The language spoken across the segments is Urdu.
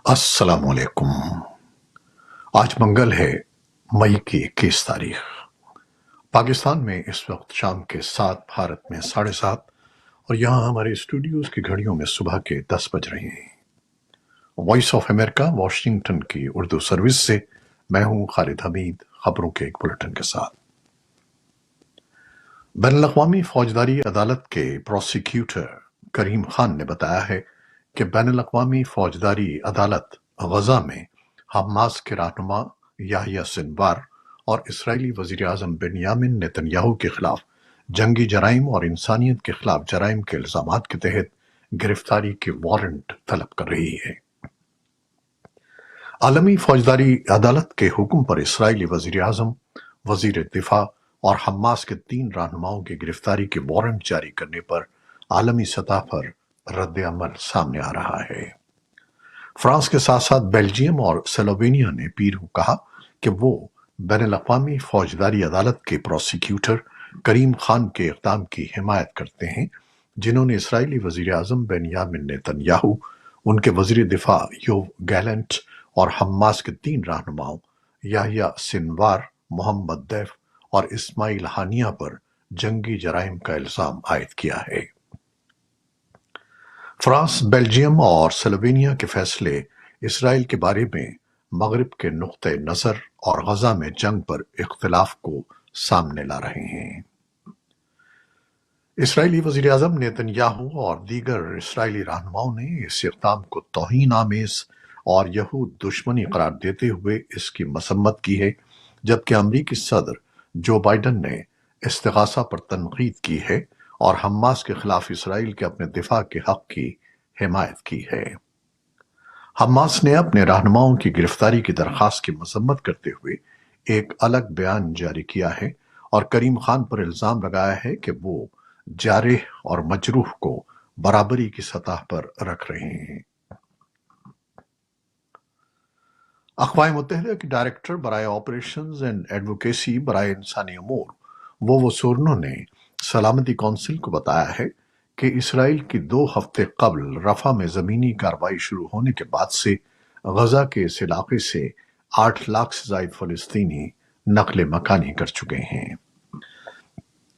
السلام علیکم۔ آج منگل ہے، مئی کی 21 تاریخ۔ پاکستان میں اس وقت شام کے 7، بھارت میں 7:30، اور یہاں ہمارے اسٹوڈیوز کی گھڑیوں میں صبح کے 10 بج رہے ہیں۔ وائس آف امریکہ واشنگٹن کی اردو سروس سے میں ہوں خالد حمید، خبروں کے ایک بلٹن کے ساتھ۔ بین الاقوامی فوجداری عدالت کے پروسیکیوٹر کریم خان نے بتایا ہے کہ بین الاقوامی فوجداری عدالت غزہ میں حماس کے رہنما یحییٰ سنوار اور اسرائیلی وزیر اعظم بنیامن نتن یاہو کے خلاف جنگی جرائم اور انسانیت کے خلاف جرائم کے الزامات کے تحت گرفتاری کے وارنٹ طلب کر رہی ہے۔ عالمی فوجداری عدالت کے حکم پر اسرائیلی وزیر اعظم، وزیر دفاع اور حماس کے 3 رہنماؤں کی گرفتاری کے وارنٹ جاری کرنے پر عالمی سطح پر رد عمل سامنے آ رہا ہے۔ فرانس کے ساتھ ساتھ بیلجیم اور سلووینیا نے پیر کو کہا کہ وہ بین الاقوامی فوجداری عدالت کے پروسیکیوٹر کریم خان کے اقدام کی حمایت کرتے ہیں، جنہوں نے اسرائیلی وزیر اعظم بنیامن نتن یاہو، ان کے وزیر دفاع یوو گیلنٹ اور حماس کے 3 رہنماؤں یحییٰ سنوار، محمد دیف اور اسماعیل ہانیہ پر جنگی جرائم کا الزام عائد کیا ہے۔ فرانس، بیلجیم اور سلووینیا کے فیصلے اسرائیل کے بارے میں مغرب کے نقطہ نظر اور غزہ میں جنگ پر اختلاف کو سامنے لا رہے ہیں۔ اسرائیلی وزیر اعظم نیتن یاہو اور دیگر اسرائیلی رہنماؤں نے اس اقدام کو توہین آمیز اور یہود دشمنی قرار دیتے ہوئے اس کی مذمت کی ہے، جبکہ امریکی صدر جو بائیڈن نے استغاثہ پر تنقید کی ہے اور حماس کے خلاف اسرائیل کے اپنے دفاع کے حق کی حمایت کی ہے۔ حماس نے اپنے رہنماؤں کی گرفتاری کی درخواست کی مذمت کرتے ہوئے ایک الگ بیان جاری کیا ہے اور کریم خان پر الزام لگایا ہے کہ وہ جارح اور مجروح کو برابری کی سطح پر رکھ رہے ہیں۔ اقوام متحدہ کے ڈائریکٹر برائے آپریشنز اینڈ ایڈوکیسی برائے انسانی امور ووو سورنو نے سلامتی کونسل کو بتایا ہے کہ اسرائیل کی 2 ہفتے قبل رفح میں زمینی کارروائی شروع ہونے کے بعد سے غزہ کے اس علاقے سے 8 لاکھ سے زائد فلسطینی نقل مکانی کر چکے ہیں۔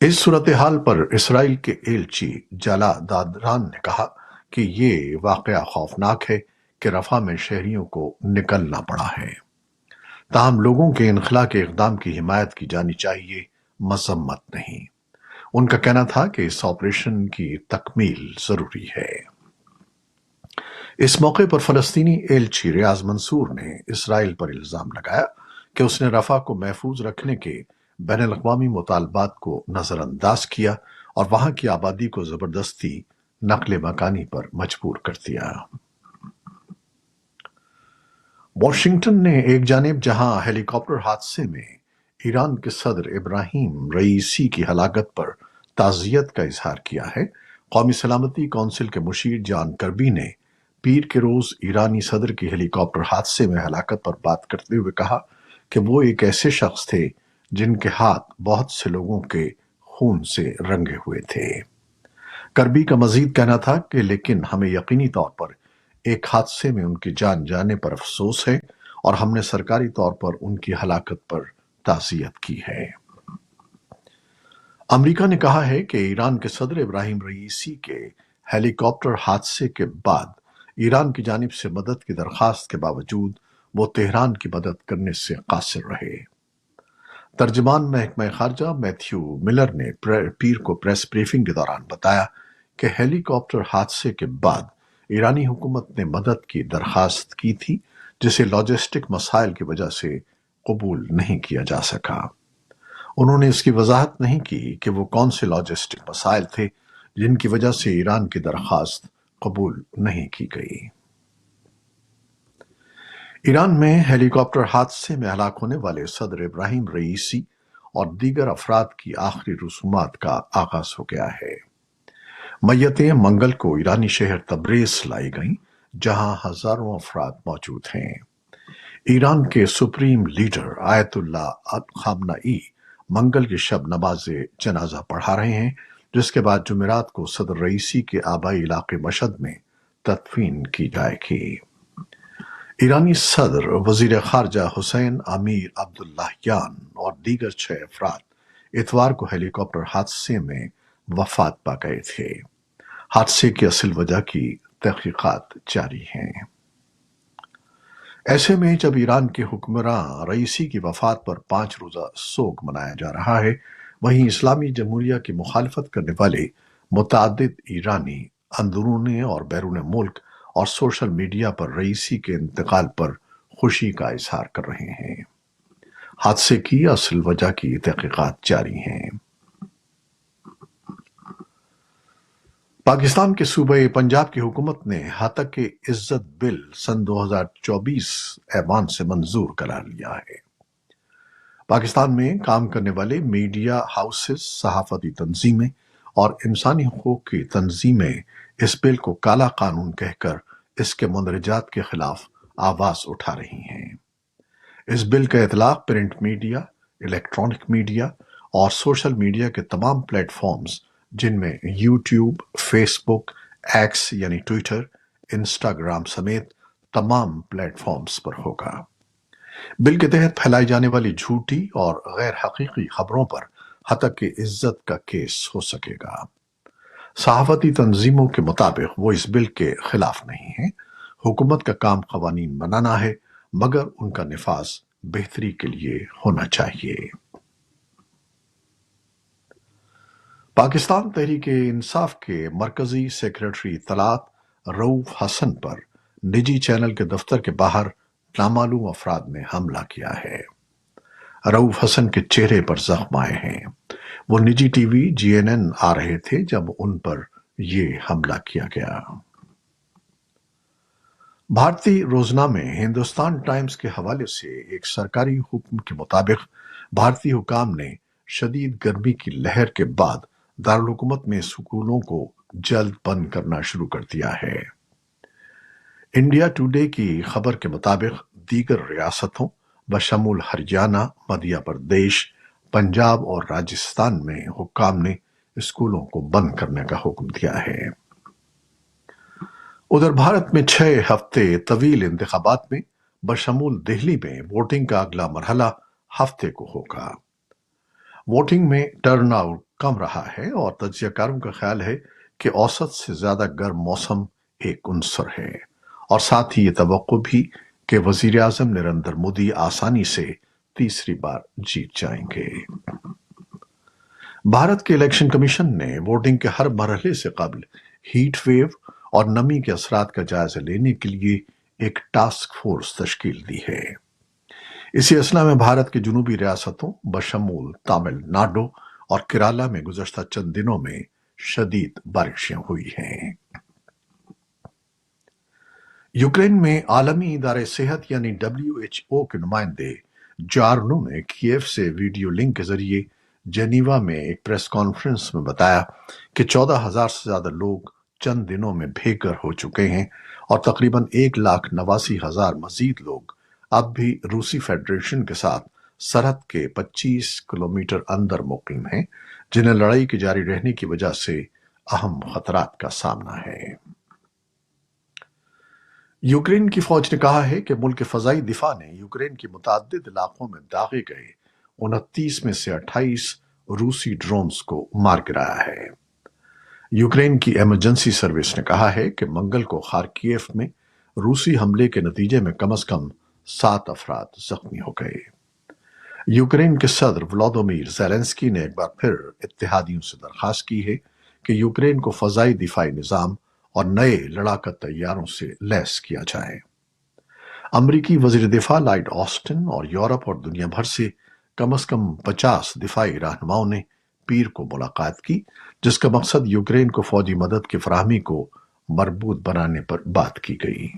اس صورتحال پر اسرائیل کے ایلچی جالا دادران نے کہا کہ یہ واقعہ خوفناک ہے کہ رفح میں شہریوں کو نکلنا پڑا ہے، تاہم لوگوں کے انخلا کے اقدام کی حمایت کی جانی چاہیے، مذمت نہیں۔ ان کا کہنا تھا کہ اس آپریشن کی تکمیل ضروری ہے۔ اس موقع پر فلسطینی ایلچی ریاض منصور نے اسرائیل پر الزام لگایا کہ اس نے رفح کو محفوظ رکھنے کے بین الاقوامی مطالبات کو نظر انداز کیا اور وہاں کی آبادی کو زبردستی نقل مکانی پر مجبور کر دیا۔ واشنگٹن نے ایک جانب جہاں ہیلی کاپٹر حادثے میں ایران کے صدر ابراہیم رئیسی کی ہلاکت پر تعزیت کا اظہار کیا ہے، قومی سلامتی کونسل کے مشیر جان کربی نے پیر کے روز ایرانی صدر کی ہیلی کاپٹر حادثے میں ہلاکت پر بات کرتے ہوئے کہا کہ وہ ایک ایسے شخص تھے جن کے ہاتھ بہت سے لوگوں کے خون سے رنگے ہوئے تھے۔ کربی کا مزید کہنا تھا کہ لیکن ہمیں یقینی طور پر ایک حادثے میں ان کی جان جانے پر افسوس ہے اور ہم نے سرکاری طور پر ان کی ہلاکت پر تعزیت کی ہے۔ امریکہ نے کہا ہے کہ ایران کے صدر ابراہیم رئیسی کے ہیلی کاپٹر حادثے کے بعد ایران کی جانب سے مدد کی درخواست کے باوجود وہ تہران کی مدد کرنے سے قاصر رہے۔ ترجمان محکمہ خارجہ میتھیو ملر نے پیر کو پریس بریفنگ کے دوران بتایا کہ ہیلی کاپٹر حادثے کے بعد ایرانی حکومت نے مدد کی درخواست کی تھی، جسے لاجسٹک مسائل کی وجہ سے قبول نہیں کیا جا سکا۔ انہوں نے اس کی وضاحت نہیں کی کہ وہ کون سے لاجسٹک مسائل تھے جن کی وجہ سے ایران کی درخواست قبول نہیں کی گئی۔ ایران میں ہیلی کاپٹر حادثے میں ہلاک ہونے والے صدر ابراہیم رئیسی اور دیگر افراد کی آخری رسومات کا آغاز ہو گیا ہے۔ میتیں منگل کو ایرانی شہر تبریز لائی گئیں، جہاں ہزاروں افراد موجود ہیں۔ ایران کے سپریم لیڈر آیت اللہ خامنئی منگل کی شب نماز جنازہ پڑھا رہے ہیں، جس کے بعد جمعرات کو صدر رئیسی کے آبائی علاقے مشہد میں تدفین کی جائے گی۔ ایرانی صدر وزیر خارجہ حسین امیر عبداللہیان اور دیگر 6 افراد اتوار کو ہیلی کاپٹر حادثے میں وفات پا گئے تھے۔ حادثے کی اصل وجہ کی تحقیقات جاری ہیں۔ ایسے میں جب ایران کے حکمراں رئیسی کی وفات پر 5 روزہ سوگ منایا جا رہا ہے، وہیں اسلامی جمہوریہ کی مخالفت کرنے والے متعدد ایرانی اندرون اور بیرون ملک اور سوشل میڈیا پر رئیسی کے انتقال پر خوشی کا اظہار کر رہے ہیں۔ حادثے کی اصل وجہ کی تحقیقات جاری ہیں۔ پاکستان کے صوبہ پنجاب کی حکومت نے ہتک عزت بل سن 2024 ایوان سے منظور قرار لیا ہے۔ پاکستان میں کام کرنے والے میڈیا ہاؤسز، صحافتی تنظیمیں اور انسانی حقوق کی تنظیمیں اس بل کو کالا قانون کہہ کر اس کے مندرجات کے خلاف آواز اٹھا رہی ہیں۔ اس بل کا اطلاق پرنٹ میڈیا، الیکٹرانک میڈیا اور سوشل میڈیا کے تمام پلیٹ فارمز جن میں یوٹیوب، فیس بک، ایکس یعنی ٹویٹر، انسٹاگرام سمیت تمام پلیٹ فارمز پر ہوگا۔ بل کے تحت پھیلائی جانے والی جھوٹی اور غیر حقیقی خبروں پر ہتک عزت کا کیس ہو سکے گا۔ صحافتی تنظیموں کے مطابق وہ اس بل کے خلاف نہیں ہیں۔ حکومت کا کام قوانین بنانا ہے، مگر ان کا نفاذ بہتری کے لیے ہونا چاہیے۔ پاکستان تحریک انصاف کے مرکزی سیکریٹری اطلاعات رؤوف حسن پر نجی چینل کے دفتر کے باہر نامعلوم افراد نے حملہ کیا ہے۔ رؤوف حسن کے چہرے پر زخم آئے ہیں۔ وہ نجی ٹی وی GNN آ رہے تھے جب ان پر یہ حملہ کیا گیا۔ بھارتی روزنامے ہندوستان ٹائمز کے حوالے سے ایک سرکاری حکم کے مطابق بھارتی حکام نے شدید گرمی کی لہر کے بعد دارالحکومت میں اسکولوں کو جلد بند کرنا شروع کر دیا ہے۔ انڈیا ٹوڈے کی خبر کے مطابق دیگر ریاستوں بشمول ہریانہ، مدھیہ پردیش، پنجاب اور راجستھان میں حکام نے اسکولوں کو بند کرنے کا حکم دیا ہے۔ ادھر بھارت میں 6 ہفتے طویل انتخابات میں بشمول دہلی میں ووٹنگ کا اگلا مرحلہ ہفتے کو ہوگا۔ ووٹنگ میں ٹرن آؤٹ کم رہا ہے اور تجزیہ کاروں کا خیال ہے کہ اوسط سے زیادہ گرم موسم ایک عنصر ہے، اور ساتھ ہی یہ توقع بھی کہ وزیر اعظم نریندر مودی آسانی سے تیسری بار جیت جائیں گے۔ بھارت کے الیکشن کمیشن نے ووٹنگ کے ہر مرحلے سے قبل ہیٹ ویو اور نمی کے اثرات کا جائزہ لینے کے لیے ایک ٹاسک فورس تشکیل دی ہے۔ اسی اثناء میں بھارت کی جنوبی ریاستوں بشمول تامل ناڈو اور کیرالہ میں گزشتہ چند دنوں میں شدید بارشیں ہوئی ہیں۔ یوکرین میں عالمی ادارے صحت یعنی WHO کے نمائندے جارنو نے کیف سے ویڈیو لنک کے ذریعے جنیوا میں ایک پریس کانفرنس میں بتایا کہ 14,000 سے زیادہ لوگ چند دنوں میں بے گھر ہو چکے ہیں اور تقریباً 1,89,000 مزید لوگ اب بھی روسی فیڈریشن کے ساتھ سرحد کے 25 کلومیٹر اندر مقیم ہیں، جنہیں لڑائی کے جاری رہنے کی وجہ سے اہم خطرات کا سامنا ہے۔ یوکرین کی فوج نے کہا ہے کہ ملک فضائی دفاع نے یوکرین کی متعدد علاقوں میں داغے گئے 29 میں سے 28 روسی ڈرونز کو مار گرایا ہے۔ یوکرین کی ایمرجنسی سروس نے کہا ہے کہ منگل کو خارکیف میں روسی حملے کے نتیجے میں کم از کم 7 افراد زخمی ہو گئے۔ یوکرین کے صدر ولادیمیر زیلنسکی نے ایک بار پھر اتحادیوں سے درخواست کی ہے کہ یوکرین کو فضائی دفاعی نظام اور نئے لڑاکا طیاروں سے لیس کیا جائے۔ امریکی وزیر دفاع لائیڈ آسٹن اور یورپ اور دنیا بھر سے کم از کم 50 دفاعی رہنماؤں نے پیر کو ملاقات کی، جس کا مقصد یوکرین کو فوجی مدد کی فراہمی کو مربوط بنانے پر بات کی گئی۔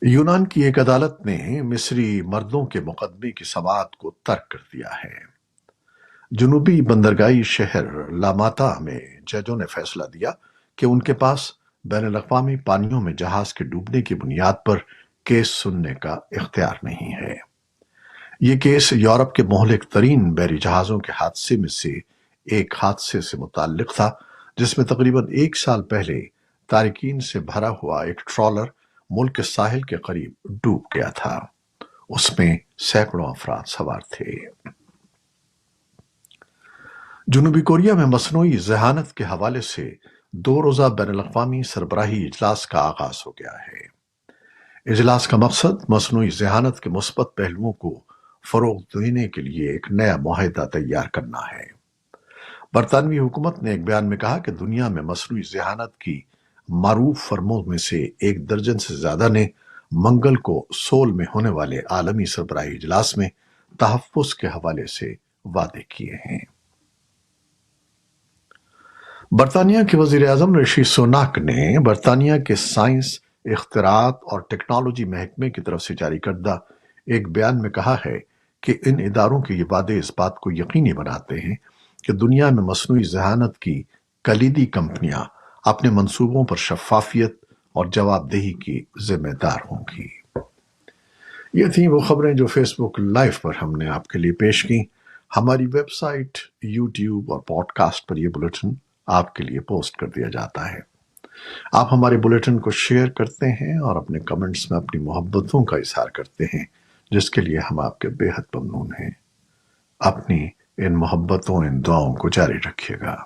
یونان کی ایک عدالت نے مصری مردوں کے مقدمے کی سماعت کو ترک کر دیا ہے۔ جنوبی بندرگاہی شہر لاماتا میں ججوں نے فیصلہ دیا کہ ان کے پاس بین الاقوامی پانیوں میں جہاز کے ڈوبنے کی بنیاد پر کیس سننے کا اختیار نہیں ہے۔ یہ کیس یورپ کے مہلک ترین بحری جہازوں کے حادثے میں سے ایک حادثے سے متعلق تھا، جس میں تقریباً 1 سال پہلے تارکین سے بھرا ہوا ایک ٹرالر ملک کے ساحل کے قریب ڈوب گیا تھا۔ اس میں سینکڑوں افراد سوار تھے۔ جنوبی کوریا میں مصنوعی ذہانت کے حوالے سے 2 روزہ بین الاقوامی سربراہی اجلاس کا آغاز ہو گیا ہے۔ اجلاس کا مقصد مصنوعی ذہانت کے مثبت پہلوؤں کو فروغ دینے کے لیے ایک نیا معاہدہ تیار کرنا ہے۔ برطانوی حکومت نے ایک بیان میں کہا کہ دنیا میں مصنوعی ذہانت کی معروف فرموں میں سے 1 درجن سے زیادہ نے منگل کو سول میں ہونے والے عالمی سربراہی اجلاس میں تحفظ کے حوالے سے وعدے کیے ہیں۔ برطانیہ کے وزیر اعظم رشی سوناک نے برطانیہ کے سائنس، اختراعات اور ٹیکنالوجی محکمے کی طرف سے جاری کردہ ایک بیان میں کہا ہے کہ ان اداروں کے یہ وعدے اس بات کو یقینی بناتے ہیں کہ دنیا میں مصنوعی ذہانت کی کلیدی کمپنیاں اپنے منصوبوں پر شفافیت اور جواب دہی کی ذمہ دار ہوں گی۔ یہ تھیں وہ خبریں جو فیس بک لائیو پر ہم نے آپ کے لیے پیش کی۔ ہماری ویب سائٹ، یوٹیوب اور پوڈ کاسٹ پر یہ بلیٹن آپ کے لیے پوسٹ کر دیا جاتا ہے۔ آپ ہمارے بلیٹن کو شیئر کرتے ہیں اور اپنے کمنٹس میں اپنی محبتوں کا اظہار کرتے ہیں، جس کے لیے ہم آپ کے بے حد ممنون ہیں۔ اپنی ان محبتوں، ان دعاؤں کو جاری رکھیے گا۔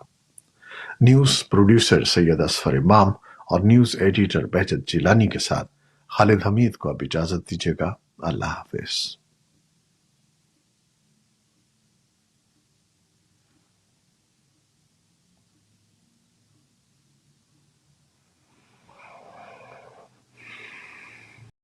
نیوز پروڈیوسر سید اصفر امام اور نیوز ایڈیٹر بہجت جیلانی کے ساتھ خالد حمید کو اب اجازت دیجیے گا۔ اللہ حافظ۔